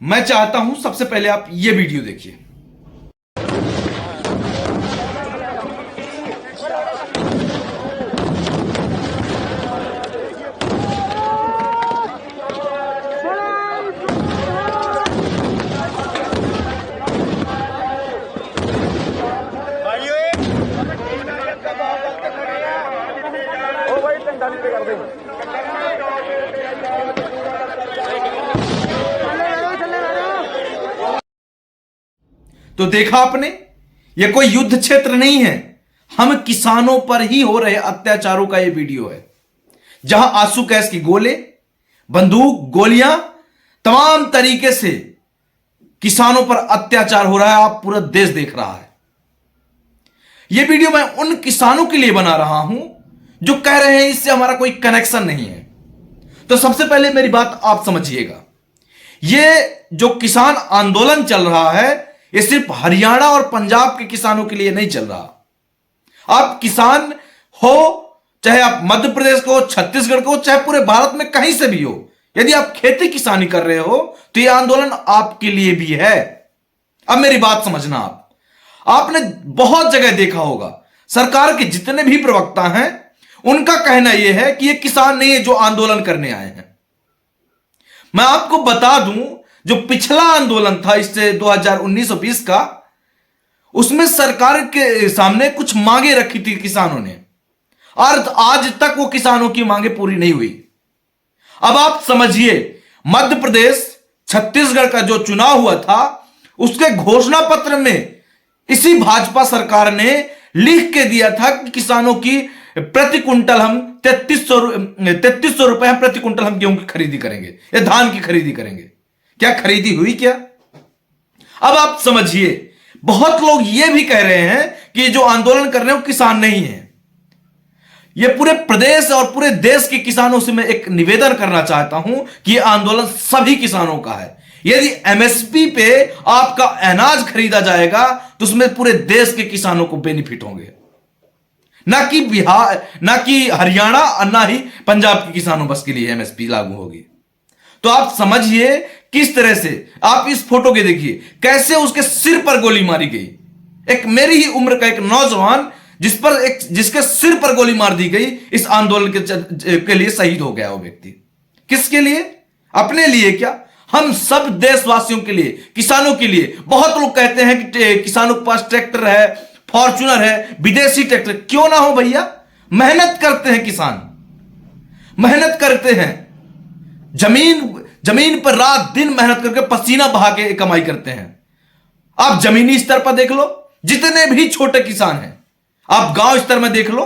मैं चाहता हूं सबसे पहले आप ये वीडियो देखिए। तो देखा आपने, यह कोई युद्ध क्षेत्र नहीं है, हम किसानों पर ही हो रहे अत्याचारों का यह वीडियो है, जहां आंसू गैस की गोले, बंदूक, गोलियां, तमाम तरीके से किसानों पर अत्याचार हो रहा है। आप पूरा देश देख रहा है। यह वीडियो मैं उन किसानों के लिए बना रहा हूं जो कह रहे हैं इससे हमारा कोई कनेक्शन नहीं है। तो सबसे पहले मेरी बात आप समझिएगा, यह जो किसान आंदोलन चल रहा है, यह सिर्फ हरियाणा और पंजाब के किसानों के लिए नहीं चल रहा। आप किसान हो, चाहे आप मध्य प्रदेश को, छत्तीसगढ़ को, चाहे पूरे भारत में कहीं से भी हो, यदि आप खेती किसानी कर रहे हो तो यह आंदोलन आपके लिए भी है। अब मेरी बात समझना, आपने बहुत जगह देखा होगा, सरकार के जितने भी प्रवक्ता हैं उनका कहना यह है कि ये किसान नहीं है जो आंदोलन करने आए हैं। मैं आपको बता दूं, जो पिछला आंदोलन था इससे 2019-20 का, उसमें सरकार के सामने कुछ मांगे रखी थी किसानों ने, और आज तक वो किसानों की मांगे पूरी नहीं हुई। अब आप समझिए, मध्य प्रदेश, छत्तीसगढ़ का जो चुनाव हुआ था, उसके घोषणा पत्र में इसी भाजपा सरकार ने लिख के दिया था कि किसानों की प्रति कुंटल हम 3300 रुपए हम प्रति कुंटल हम गेहूं की खरीदी करेंगे या धान की खरीदी करेंगे। क्या खरीदी हुई क्या? अब आप समझिए, बहुत लोग यह भी कह रहे हैं कि जो आंदोलन कर रहे हैं वो किसान नहीं है। यह पूरे प्रदेश और पूरे देश के किसानों से मैं एक निवेदन करना चाहता हूं कि यह आंदोलन सभी किसानों का है। यदि एमएसपी पे आपका अनाज खरीदा जाएगा तो उसमें पूरे देश के किसानों को बेनिफिट होंगे, ना कि बिहार, ना कि हरियाणा और ना ही पंजाब के किसानों बस के लिए एमएसपी लागू होगी। तो आप समझिए किस तरह से, आप इस फोटो के देखिए कैसे उसके सिर पर गोली मारी गई। एक मेरी ही उम्र का एक नौजवान जिसके सिर पर गोली मार दी गई, इस आंदोलन के लिए शहीद हो गया वो व्यक्ति। किसके लिए? अपने लिए क्या, हम सब देशवासियों के लिए, किसानों के लिए। बहुत लोग कहते हैं कि किसानों के पास ट्रैक्टर है, फॉर्च्यूनर है, विदेशी ट्रैक्टर, क्यों ना हो भैया, मेहनत करते हैं किसान, मेहनत करते हैं, जमीन पर रात दिन मेहनत करके पसीना बहा के कमाई करते हैं। आप जमीनी स्तर पर देख लो, जितने भी छोटे किसान हैं, आप गांव स्तर में देख लो,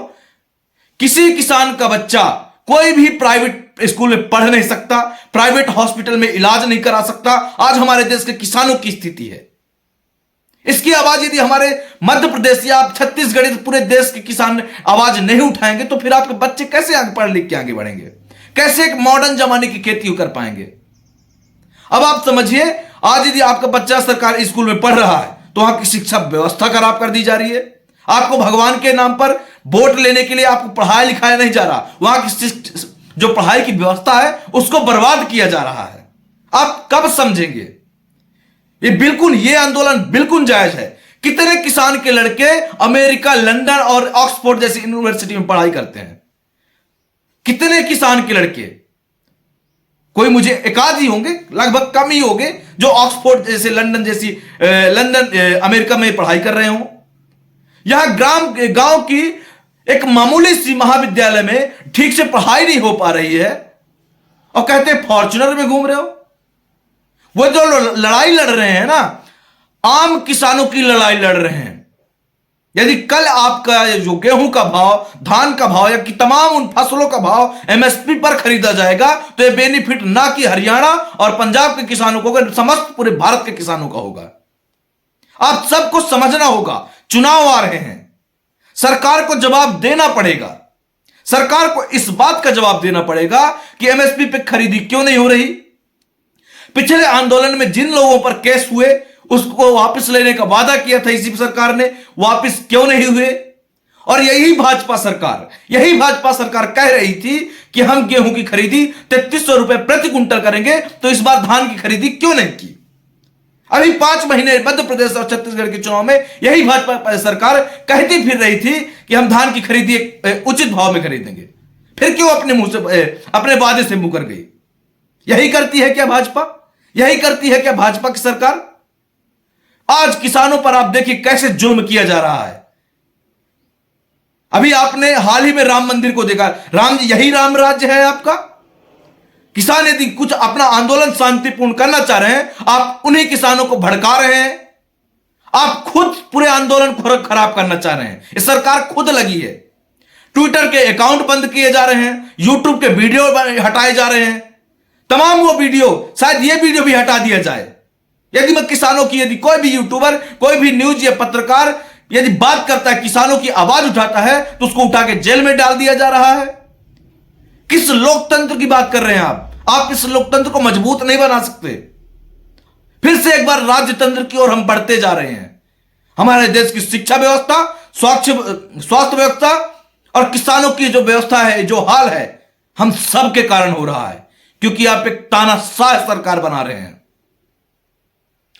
किसी किसान का बच्चा कोई भी प्राइवेट स्कूल में पढ़ नहीं सकता, प्राइवेट हॉस्पिटल में इलाज नहीं करा सकता। आज हमारे देश के किसानों की स्थिति है। इसकी आवाज यदि हमारे मध्य प्रदेश या छत्तीसगढ़, पूरे देश के किसान आवाज नहीं उठाएंगे तो फिर आपके बच्चे कैसे आगे पढ़ लिख के आगे बढ़ेंगे, कैसे एक मॉडर्न जमाने की खेती कर पाएंगे? अब आप समझिए, आज यदि आपका बच्चा सरकारी स्कूल में पढ़ रहा है तो वहां की शिक्षा व्यवस्था खराब कर दी जा रही है। आपको भगवान के नाम पर वोट लेने के लिए आपको पढ़ाया लिखाया नहीं जा रहा, वहां की जो पढ़ाई की व्यवस्था है उसको बर्बाद किया जा रहा है। आप कब समझेंगे? ये आंदोलन बिल्कुल जायज है। कितने किसान के लड़के अमेरिका, लंदन और ऑक्सफोर्ड जैसी यूनिवर्सिटी में पढ़ाई करते हैं? कितने किसान के लड़के? कोई मुझे एकाध ही होंगे, लगभग कम ही होंगे जो ऑक्सफोर्ड जैसे, लंदन अमेरिका में पढ़ाई कर रहे हो। यहां गांव की एक मामूली सी महाविद्यालय में ठीक से पढ़ाई नहीं हो पा रही है और कहते हैं फॉर्च्यूनर में घूम रहे हो। वो जो लड़ाई लड़ रहे हैं ना, आम किसानों की लड़ाई लड़ रहे हैं। यदि कल आपका जो गेहूं का भाव, धान का भाव या कि तमाम उन फसलों का भाव एमएसपी पर खरीदा जाएगा तो यह बेनिफिट ना कि हरियाणा और पंजाब के किसानों को होगा, समस्त पूरे भारत के किसानों का होगा। आप सबको समझना होगा, चुनाव आ रहे हैं, सरकार को जवाब देना पड़ेगा। सरकार को इस बात का जवाब देना पड़ेगा कि एमएसपी पे खरीदी क्यों नहीं हो रही। पिछले आंदोलन में जिन लोगों पर केस हुए उसको वापस लेने का वादा किया था इसी सरकार ने, वापस क्यों नहीं हुए? और यही भाजपा सरकार कह रही थी कि हम गेहूं की खरीदी 3300 रुपए प्रति कुंटल करेंगे, तो इस बार धान की खरीदी क्यों नहीं की? अभी 5 महीने मध्य प्रदेश और छत्तीसगढ़ के चुनाव में यही भाजपा सरकार कहती फिर रही थी कि हम धान की खरीदी एक उचित भाव में खरीदेंगे। फिर क्यों अपने मुंह से अपने वादे से मुकर गई? यही करती है क्या भाजपा? यही करती है क्या भाजपा की सरकार? आज किसानों पर आप देखिए कैसे जुल्म किया जा रहा है। अभी आपने हाल ही में राम मंदिर को देखा। राम जी, यही राम राज्य है आपका? किसान यदि कुछ अपना आंदोलन शांतिपूर्ण करना चाह रहे हैं, आप उन्हीं किसानों को भड़का रहे हैं। आप खुद पूरे आंदोलन को खराब करना चाह रहे हैं। ये सरकार खुद लगी है। ट्विटर के अकाउंट बंद किए जा रहे हैं, यूट्यूब के वीडियो हटाए जा रहे हैं, तमाम वो वीडियो, शायद ये वीडियो भी हटा दिया जाए। यदि मैं किसानों की, यदि कोई भी यूट्यूबर, कोई भी न्यूज या पत्रकार यदि बात करता है, किसानों की आवाज उठाता है, तो उसको उठा के जेल में डाल दिया जा रहा है। किस लोकतंत्र की बात कर रहे हैं आप? आप इस लोकतंत्र को मजबूत नहीं बना सकते। फिर से एक बार राज्यतंत्र की ओर हम बढ़ते जा रहे हैं। हमारे देश की शिक्षा व्यवस्था, स्वास्थ्य व्यवस्था और किसानों की जो व्यवस्था है, जो हाल है, हम सब के कारण हो रहा है, क्योंकि आप एक तानाशाह सरकार बना रहे हैं।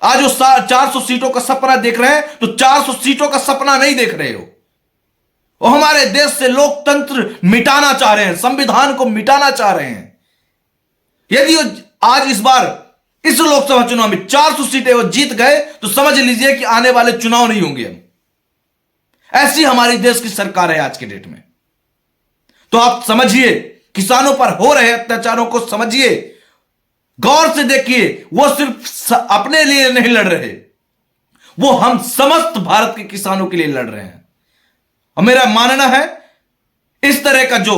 आज वो 400 सीटों का सपना देख रहे हैं, तो 400 सीटों का सपना नहीं देख रहे हो। वो हमारे देश से लोकतंत्र मिटाना चाह रहे हैं, संविधान को मिटाना चाह रहे हैं। यदि वो आज इस बार इस लोकसभा चुनाव में 400 सीटें वो जीत गए, तो समझ लीजिए कि आने वाले चुनाव नहीं होंगे। ऐसी हमारी देश की सरकार है आज के डेट में। तो आप समझिए, किसानों पर हो रहे अत्याचारों को समझिए, गौर से देखिए। वो सिर्फ अपने लिए नहीं लड़ रहे, वो हम समस्त भारत के किसानों के लिए लड़ रहे हैं। और मेरा मानना है, इस तरह का जो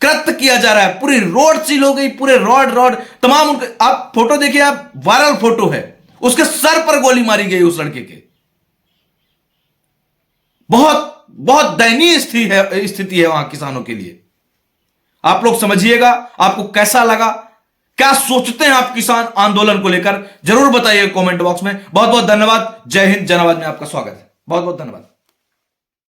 कृत्य किया जा रहा है, पूरी रोड सील हो गई, पूरे रोड तमाम उनके, आप फोटो देखिए, आप वायरल फोटो है, उसके सर पर गोली मारी गई उस लड़के के। बहुत बहुत दयनीय स्थिति है वहां किसानों के लिए। आप लोग समझिएगा। आपको कैसा लगा, क्या सोचते हैं आप किसान आंदोलन को लेकर, जरूर बताइए कमेंट बॉक्स में। बहुत बहुत धन्यवाद। जय हिंद, जनाबाद में आपका स्वागत है। बहुत बहुत धन्यवाद।